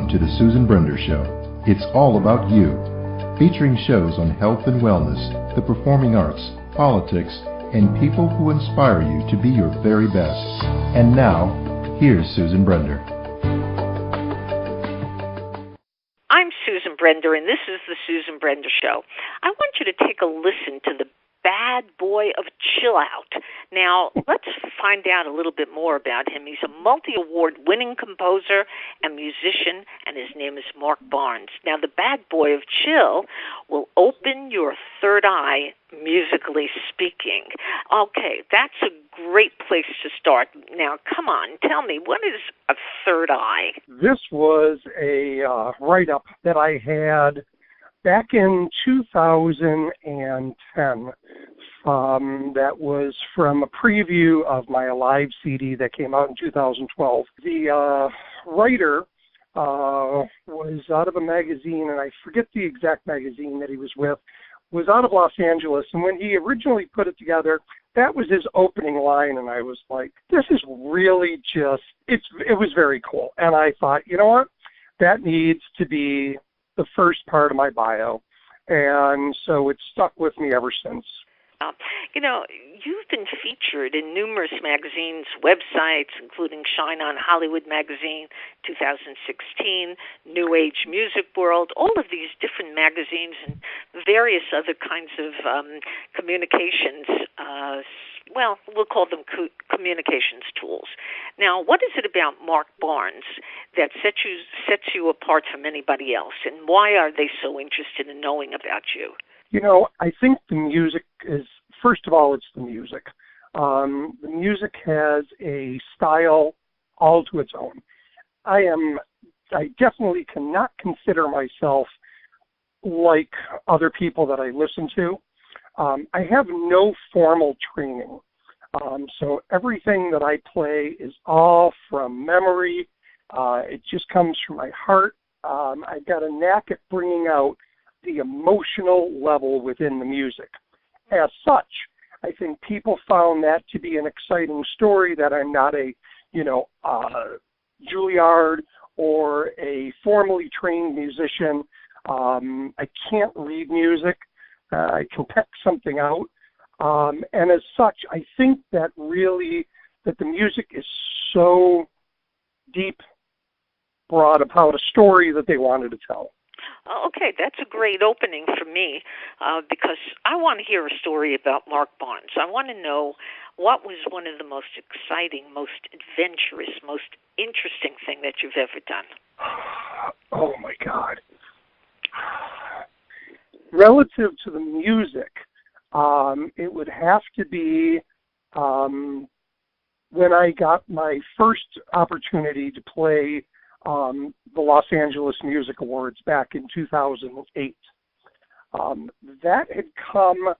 Welcome to the Susan Brender Show. It's all about you. Featuring shows on health and wellness, the performing arts, politics, and people who inspire you to be your very best. And now, here's Susan Brender. I'm Susan Brender, and this is the Susan Brender Show. I want you to take a listen to the bad boy of Chill Out. Now, let's find out a little bit more about him. He's a multi-award-winning composer and musician, and his name is Mark Barnes. Now, the bad boy of Chill will open your third eye, musically speaking. Okay, that's a great place to start. Now, come on, tell me, what is a third eye? This was a write-up that I had back in 2010, that was from a preview of my Alive CD that came out in 2012. The writer was out of a magazine, and I forget the exact magazine that he was with, was out of Los Angeles, and when he originally put it together, that was his opening line, and I was like, this is really just, it was very cool. And I thought, you know what, that needs to be the first part of my bio, and so it's stuck with me ever since. You know, you've been featured in numerous magazines, websites, including Shine On Hollywood Magazine, 2016, New Age Music World, all of these different magazines and various other kinds of communications, well, we'll call them communications tools. Now, what is it about Mark Barnes that sets you apart from anybody else, and why are they so interested in knowing about you? You know, I think the music is, first of all, it's the music. The music has a style all to its own. I definitely cannot consider myself like other people that I listen to. I have no formal training. So everything that I play is all from memory. It just comes from my heart. I've got a knack at bringing out the emotional level within the music. As such, I think people found that to be an exciting story, that I'm not a, Juilliard or a formally trained musician. I can't read music. I can peck something out. And as such, I think that really, that the music is so deep, brought about a story that they wanted to tell. Okay, that's a great opening for me because I want to hear a story about Mark Barnes. I want to know what was one of the most exciting, most adventurous, most interesting thing that you've ever done. Oh, my God. Relative to the music, it would have to be when I got my first opportunity to play the Los Angeles Music Awards back in 2008. That had come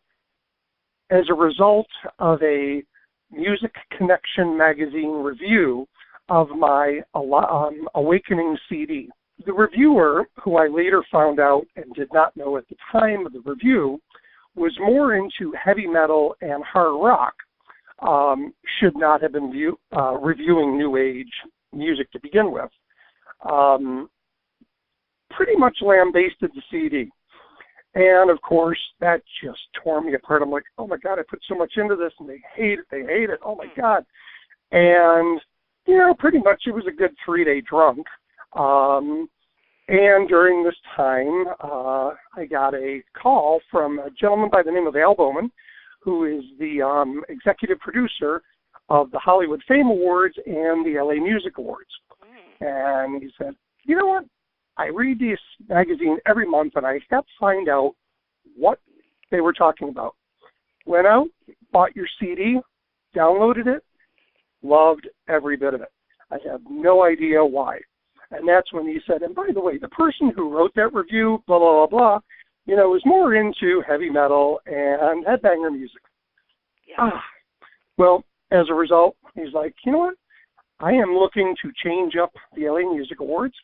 as a result of a Music Connection magazine review of my Awakening CD. The reviewer, who I later found out and did not know at the time of the review, was more into heavy metal and hard rock, should not have been reviewing New Age music to begin with. Pretty much lambasted the CD. And, of course, that just tore me apart. I'm like, oh, my God, I put so much into this, and they hate it, oh, my God. And, pretty much it was a good 3-day drunk. And during this time, I got a call from a gentleman by the name of Al Bowman, who is the executive producer of the Hollywood Fame Awards and the LA Music Awards. And he said, you know what? I read this magazine every month, and I have to find out what they were talking about. Went out, bought your CD, downloaded it, loved every bit of it. I have no idea why. And that's when he said, and by the way, the person who wrote that review, blah, blah, blah, blah, is more into heavy metal and headbanger music. Yeah. Well, as a result, he's like, you know what? I am looking to change up the LA Music Awards,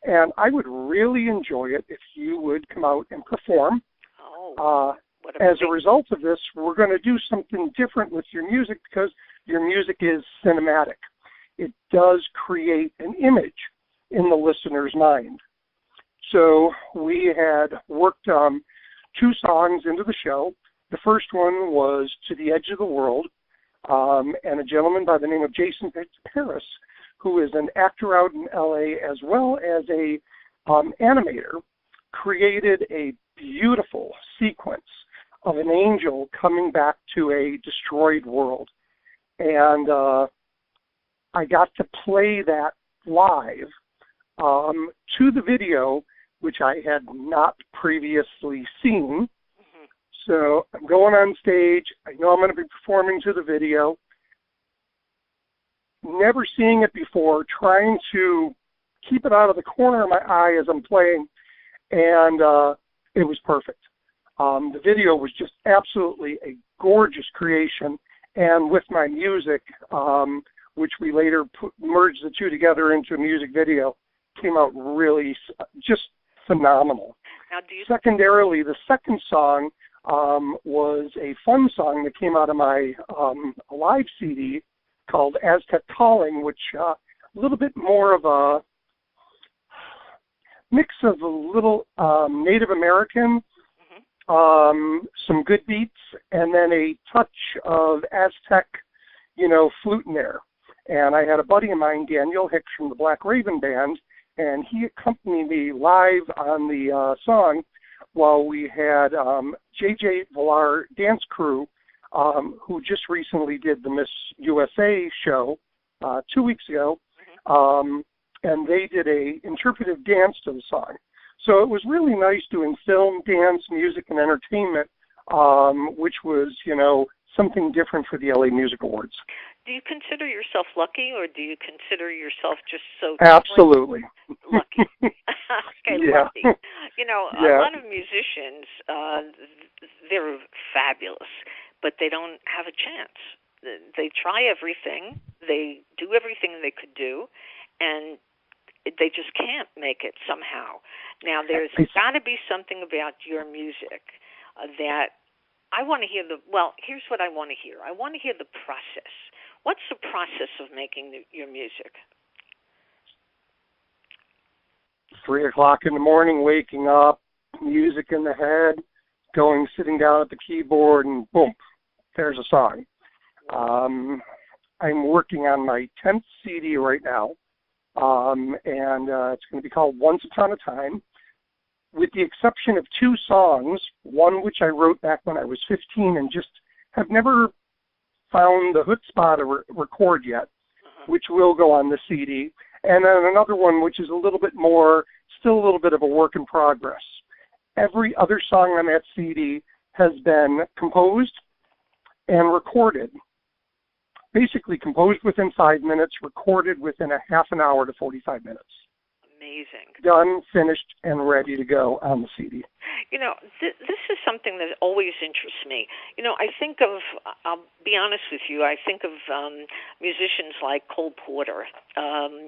and I would really enjoy it if you would come out and perform. As a result of this, we're going to do something different with your music because your music is cinematic. It does create an image. in the listener's mind. So we had worked 2 songs into the show. The first one was To the Edge of the World, and a gentleman by the name of Jason Paris, who is an actor out in L.A. as well as a animator, created a beautiful sequence of an angel coming back to a destroyed world. And I got to play that live to the video, which I had not previously seen. Mm-hmm. So I'm going on stage. I know I'm going to be performing to the video. Never seeing it before, trying to keep it out of the corner of my eye as I'm playing, and it was perfect. The video was just absolutely a gorgeous creation, and with my music, which we later merged the two together into a music video, came out really just phenomenal. Now, Secondarily, the second song was a fun song that came out of my live CD called Aztec Calling, which a little bit more of a mix of a little Native American, some good beats, and then a touch of Aztec, flute in there. And I had a buddy of mine, Daniel Hicks from the Black Raven Band, and he accompanied me live on the song while we had J.J. Villar Dance Crew, who just recently did the Miss USA show 2 weeks ago, and they did a interpretive dance to the song. So it was really nice doing film, dance, music, and entertainment, which was, something different for the LA Music Awards. Do you consider yourself lucky, or do you consider yourself just so absolutely lucky? Okay, yeah. lucky. A lot of musicians, they're fabulous, but they don't have a chance. They try everything, they do everything they could do, and they just can't make it somehow. Now, there's got to be something about your music that I want to hear. Here's what I want to hear. I want to hear the process. What's the process of making your music? 3 o'clock in the morning, waking up, music in the head, sitting down at the keyboard, and boom, there's a song. I'm working on my 10th CD right now, and it's going to be called Once Upon a Time, with the exception of 2 songs, one which I wrote back when I was 15 and just have never found the chutzpah to record yet, which will go on the CD, and then another one which is still a little bit of a work in progress. Every other song on that CD has been composed and recorded. Basically composed within 5 minutes, recorded within a half an hour to 45 minutes. Amazing. Done, finished, and ready to go on the CD. This is something that always interests me. I think of, I'll be honest with you, I think of musicians like Cole Porter,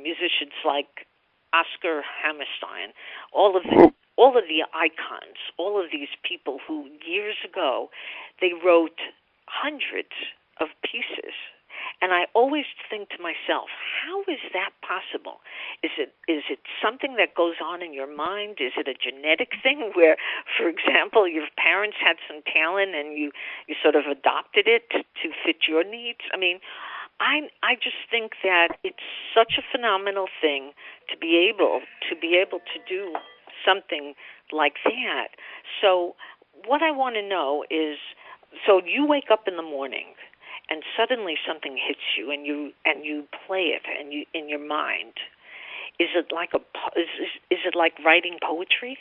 musicians like Oscar Hammerstein, all of the icons, all of these people who years ago, they wrote hundreds of pieces. And I always think to myself, how is that possible? Is it something that goes on in your mind? Is it a genetic thing where, for example, your parents had some talent and you sort of adopted it to fit your needs? I mean, I just think that it's such a phenomenal thing to be able to do something like that. So what I want to know is, so you wake up in the morning and suddenly something hits you, and you play it, and you in your mind. Is it like is it like writing poetry?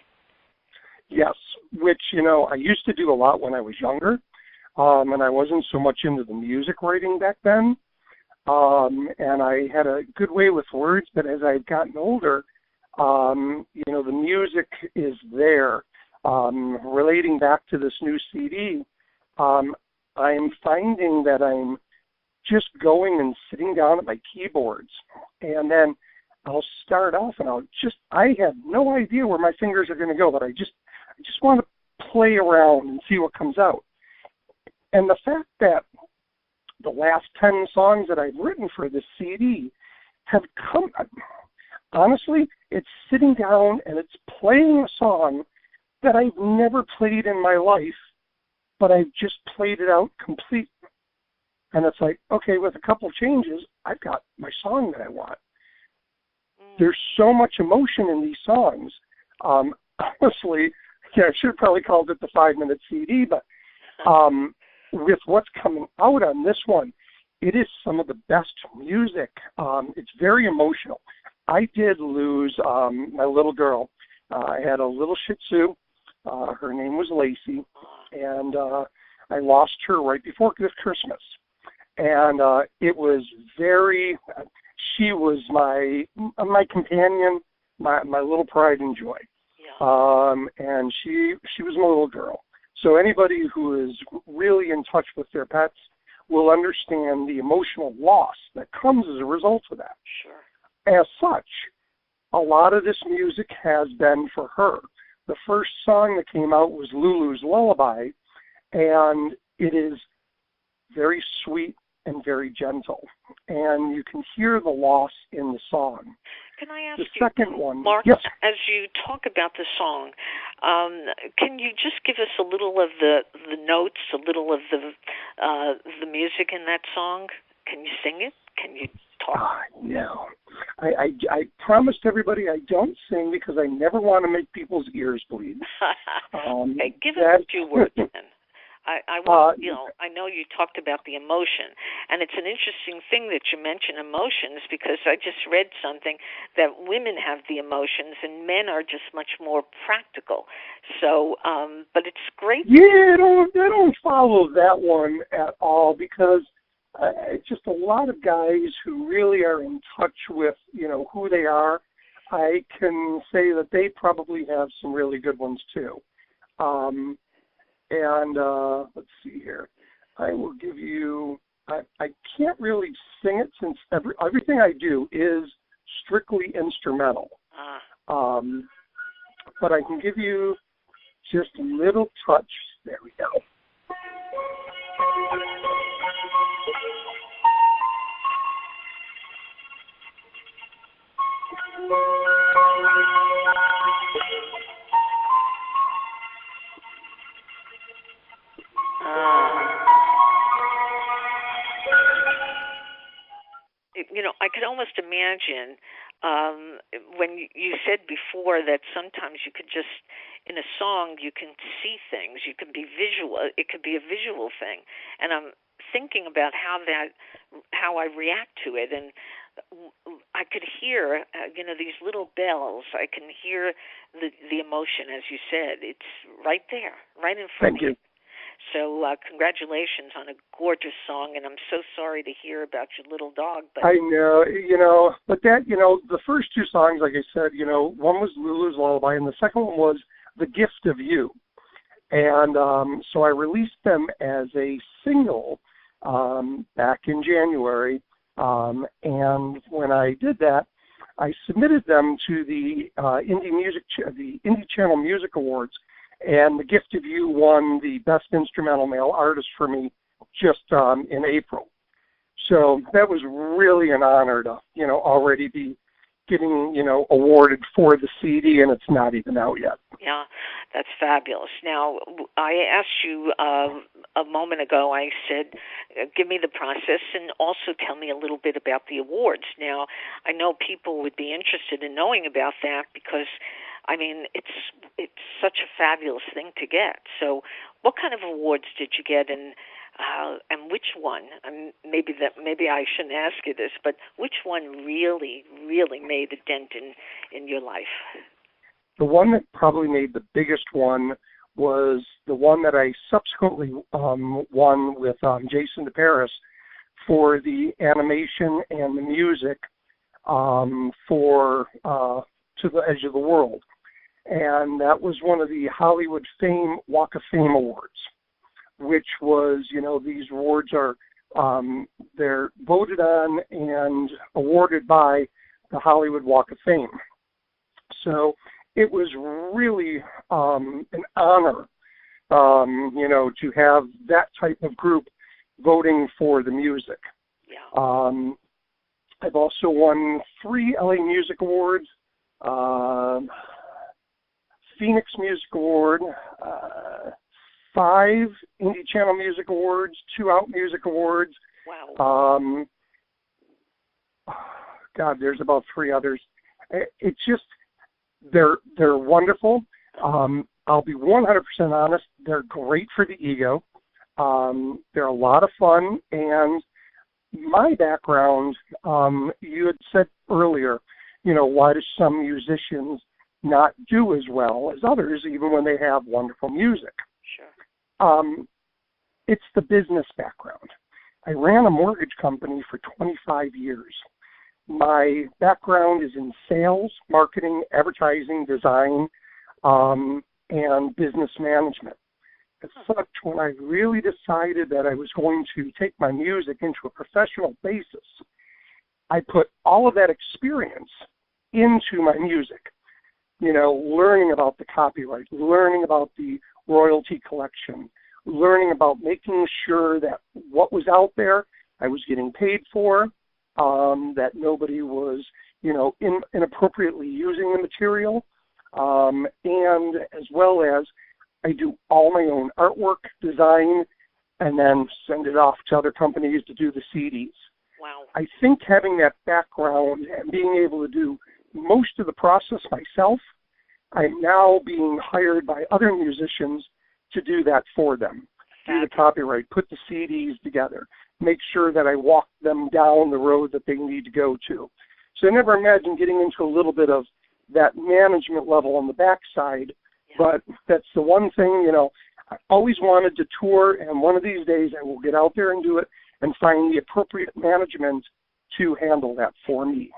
Yes, which I used to do a lot when I was younger, and I wasn't so much into the music writing back then, and I had a good way with words. But as I've gotten older, the music is there. Relating back to this new CD. I'm finding that I'm just going and sitting down at my keyboards, and then I'll start off and I have no idea where my fingers are going to go, but I just want to play around and see what comes out. And the fact that the last 10 songs that I've written for this CD have come, honestly, it's sitting down and it's playing a song that I've never played in my life, but I've just played it out complete. And it's like, okay, with a couple changes, I've got my song that I want. There's so much emotion in these songs. Honestly, I should have probably called it the 5-minute CD, but with what's coming out on this one, it is some of the best music. It's very emotional. I did lose my little girl. I had a little Shih Tzu. Her name was Lacey, and I lost her right before Christmas. And it was very, she was my companion, my little pride and joy. Yeah. And she was my little girl. So anybody who is really in touch with their pets will understand the emotional loss that comes as a result of that. Sure. As such, a lot of this music has been for her. The first song that came out was Lulu's Lullaby, and it is very sweet and very gentle. And you can hear the loss in the song. Can I ask the second one, Mark, yes. As you talk about the song, can you just give us a little of the notes, a little of the music in that song? Can you sing it? Can you talk? No. I promised everybody I don't sing because I never want to make people's ears bleed. Okay, give us a few words then. I want, I know you talked about the emotion, and it's an interesting thing that you mention emotions because I just read something that women have the emotions and men are just much more practical. So, but it's great. Yeah, I don't follow that one at all because it's just a lot of guys who really are in touch with, who they are. I can say that they probably have some really good ones too. And let's see here. I will give you, I can't really sing it since everything I do is strictly instrumental. But I can give you just a little touch. There we go. I could almost imagine when you said before that sometimes you could just, in a song, you can see things. You can be visual. It could be a visual thing. And I'm thinking about how I react to it. And I could hear, these little bells. I can hear the emotion, as you said. It's right there, right in front of you. So congratulations on a gorgeous song, and I'm so sorry to hear about your little dog. But I know, but that, the first two songs, like I said, one was Lulu's Lullaby, and the second one was The Gift of You. And so I released them as a single back in January, and when I did that, I submitted them to the Indie Channel Music Awards. And The Gift of You won the Best Instrumental Male Artist for me just in April. So that was really an honor to, already be getting, awarded for the CD, and it's not even out yet. Yeah, that's fabulous. Now, I asked you a moment ago, I said, give me the process and also tell me a little bit about the awards. Now, I know people would be interested in knowing about that because it's such a fabulous thing to get. So what kind of awards did you get, and which one? Maybe I shouldn't ask you this, but which one really, really made a dent in your life? The one that probably made the biggest one was the one that I subsequently won with Jason DeParis for the animation and the music for To the Edge of the World. And that was one of the Hollywood Walk of Fame Awards, which was, these awards are, they're voted on and awarded by the Hollywood Walk of Fame. So it was really an honor, to have that type of group voting for the music. Yeah. I've also won 3 LA Music Awards, Phoenix Music Award, 5 Indie Channel Music Awards, 2 Out Music Awards. Wow. God, there's about 3 others. It's just, they're wonderful. I'll be 100% honest. They're great for the ego. They're a lot of fun. And my background, you had said earlier, why do some musicians not do as well as others, even when they have wonderful music? Sure. It's the business background. I ran a mortgage company for 25 years. My background is in sales, marketing, advertising, design, and business management. As such, when I really decided that I was going to take my music into a professional basis, I put all of that experience into my music. Learning about the copyright, learning about the royalty collection, learning about making sure that what was out there I was getting paid for, that nobody was, inappropriately using the material, and as well as I do all my own artwork, design, and then send it off to other companies to do the CDs. Wow. I think having that background and being able to do most of the process myself, I'm now being hired by other musicians to do that for them. Do the copyright, put the CDs together, make sure that I walk them down the road that they need to go to. So I never imagined getting into a little bit of that management level on the backside, but that's the one thing, I always wanted to tour, and one of these days I will get out there and do it and find the appropriate management to handle that for me.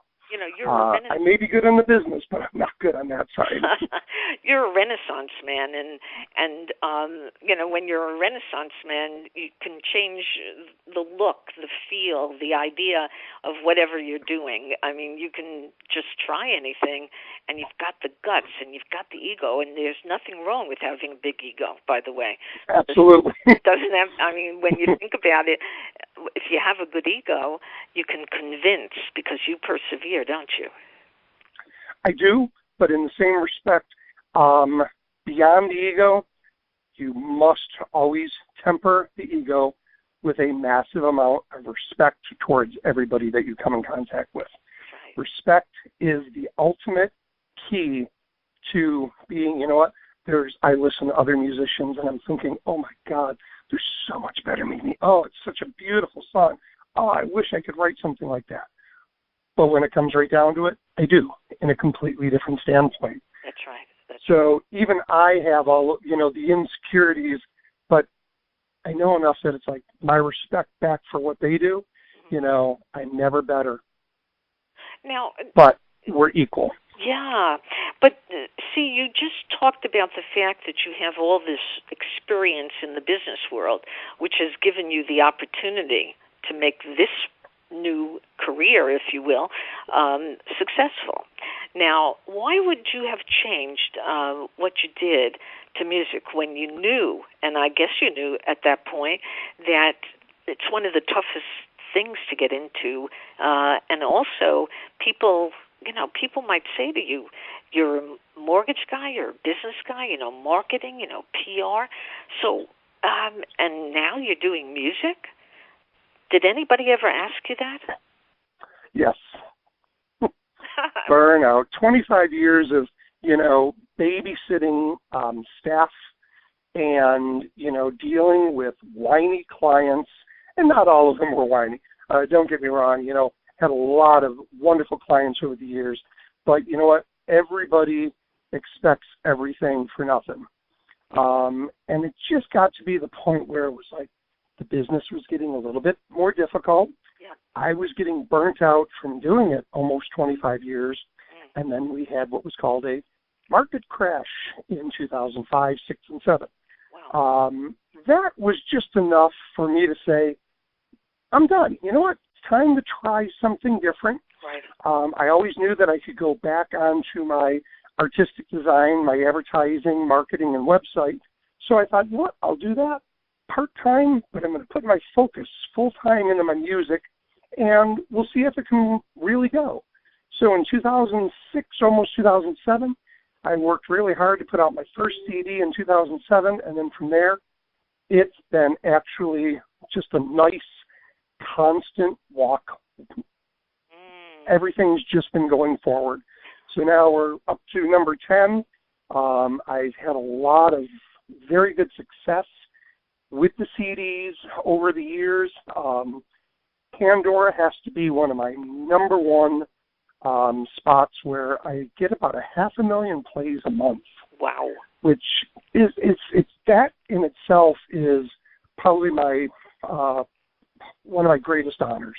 You're a Renaissance. I may be good in the business, but I'm not good on that side. You're a Renaissance man, and when you're a Renaissance man, you can change the look, the feel, the idea of whatever you're doing. I mean, you can just try anything, and you've got the guts, and you've got the ego, and there's nothing wrong with having a big ego, by the way. Absolutely. It doesn't have. I mean, when you think about it, if you have a good ego, you can convince because you persevere, don't you? I do, but in the same respect, beyond the ego, you must always temper the ego with a massive amount of respect towards everybody that you come in contact with. Right. Respect is the ultimate key to being, I listen to other musicians and I'm thinking, oh my God, there's so much better than me. Oh, it's such a beautiful song. Oh, I wish I could write something like that. But when it comes right down to it, I do, in a completely different standpoint. That's right. So even I have all, the insecurities, but I know enough that it's like my respect back for what they do, I'm never better. Now, but we're equal. Yeah, but see, you just talked about the fact that you have all this experience in the business world, which has given you the opportunity to make this new career, if you will, successful. Now, why would you have changed what you did to music when you knew, and I guess you knew at that point, that it's one of the toughest things to get into, and also people might say to you, you're a mortgage guy, you're a business guy, marketing, PR. So, and now you're doing music? Did anybody ever ask you that? Yes. Burnout. 25 years of, babysitting staff and, dealing with whiny clients. And not all of them were whiny. Don't get me wrong, had a lot of wonderful clients over the years. But you know what? Everybody expects everything for nothing. And it just got to be the point where it was like the business was getting a little bit more difficult. Yeah. I was getting burnt out from doing it almost 25 years. And then we had what was called a market crash in 2005, 6, and 7. Wow. That was just enough for me to say, I'm done. You know what? It's time to try something different. Right. I always knew that I could go back onto my artistic design, my advertising, marketing, and website. So I thought, you know what? I'll do that part-time, but I'm going to put my focus full-time into my music and we'll see if it can really go. So in 2006, almost 2007, I worked really hard to put out my first CD in 2007, and then from there, it's been actually just a nice, constant walk. Everything's just been going forward. So now we're up to number 10. I've had a lot of very good success with the CDs over the years. Pandora has to be one of my number one spots where I get about 500,000 plays a month. Wow. Which is it's that in itself is probably my one of my greatest honors.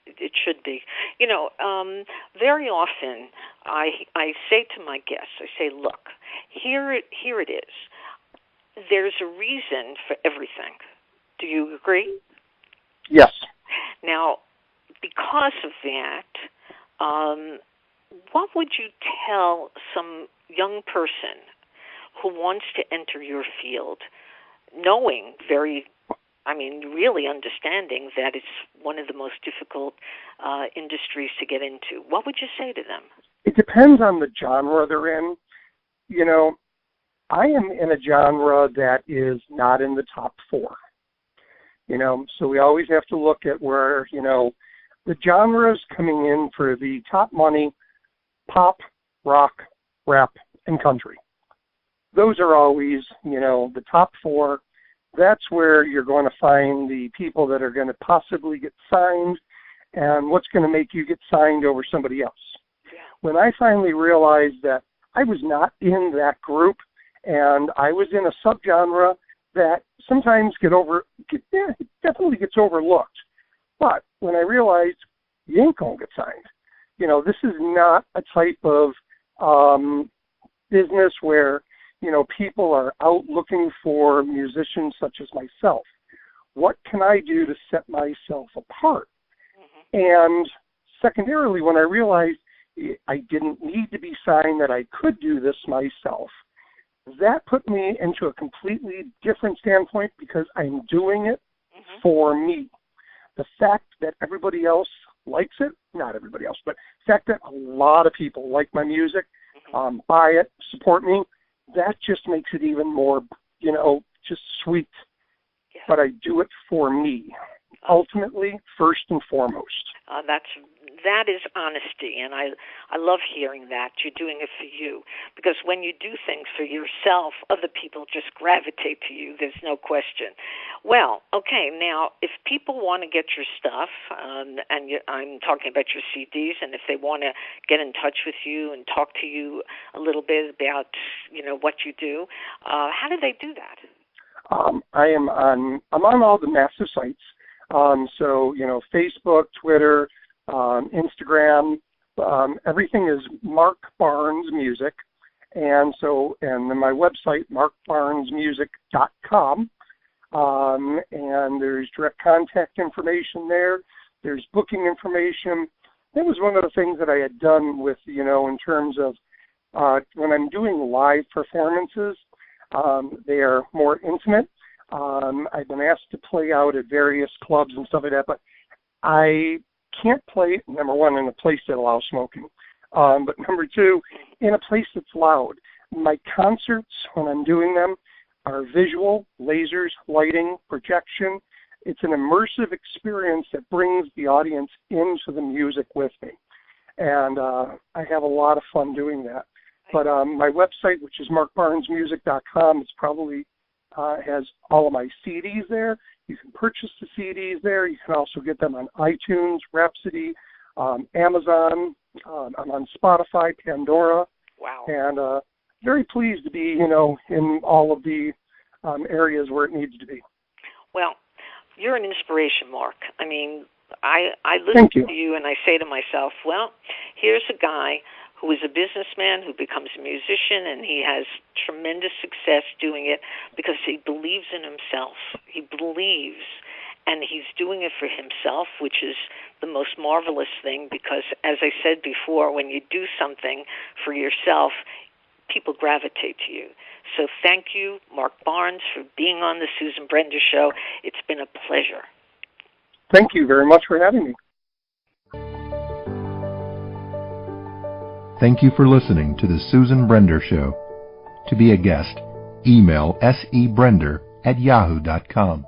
It should be. You know, very often I say to my guests, I say, look, here it is. There's a reason for everything. Do you agree? Yes. Now, because of that, what would you tell some young person who wants to enter your field, knowing really understanding that it's one of the most difficult industries to get into? What would you say to them? It depends on the genre they're in. You know, I am in a genre that is not in the top 4. You know, so we always have to look at where, you know, the genres coming in for the top money: pop, rock, rap, and country. Those are always, you know, the top 4. That's where you're going to find the people that are going to possibly get signed and what's going to make you get signed over somebody else. Yeah. When I finally realized that I was not in that group and I was in a subgenre that sometimes definitely gets overlooked. But when I realized you ain't going to get signed, you know, this is not a type of business where, you know, people are out looking for musicians such as myself. What can I do to set myself apart? Mm-hmm. And secondarily, when I realized I didn't need to be signed, that I could do this myself, that put me into a completely different standpoint because I'm doing it for me. The fact that everybody else likes it, not everybody else, but the fact that a lot of people like my music, buy it, support me, that just makes it even more, you know, just sweet. Yeah. But I do it for me, ultimately, first and foremost. That is honesty, and I love hearing that. You're doing it for you, because when you do things for yourself, other people just gravitate to you. There's no question. Well, okay, now, if people want to get your stuff, I'm talking about your CDs, and if they want to get in touch with you and talk to you a little bit about, you know, what you do, how do they do that? I'm on all the massive sites. So, you know, Facebook, Twitter, Instagram, everything is Mark Barnes Music. And then my website, markbarnesmusic.com. And there's direct contact information there. There's booking information. That was one of the things that I had done with, you know, in terms of when I'm doing live performances, they are more intimate. I've been asked to play out at various clubs and stuff like that, but I can't play, number one, in a place that allows smoking. But number 2, in a place that's loud. My concerts, when I'm doing them, are visual, lasers, lighting, projection. It's an immersive experience that brings the audience into the music with me. And I have a lot of fun doing that. But my website, which is markbarnesmusic.com, it's probably has all of my CDs there. You can purchase the CDs there. You can also get them on iTunes, Rhapsody, Amazon. I'm on Spotify, Pandora. Wow. And very pleased to be, you know, in all of the areas where it needs to be. Well, you're an inspiration, Mark. I mean, I listen to you and I say to myself, well, here's a guy who is a businessman who becomes a musician, and he has tremendous success doing it because he believes in himself. He believes, and he's doing it for himself, which is the most marvelous thing because, as I said before, when you do something for yourself, people gravitate to you. So thank you, Mark Barnes, for being on the Susan Brender Show. It's been a pleasure. Thank you very much for having me. Thank you for listening to The Susan Brender Show. To be a guest, email sebrender@yahoo.com.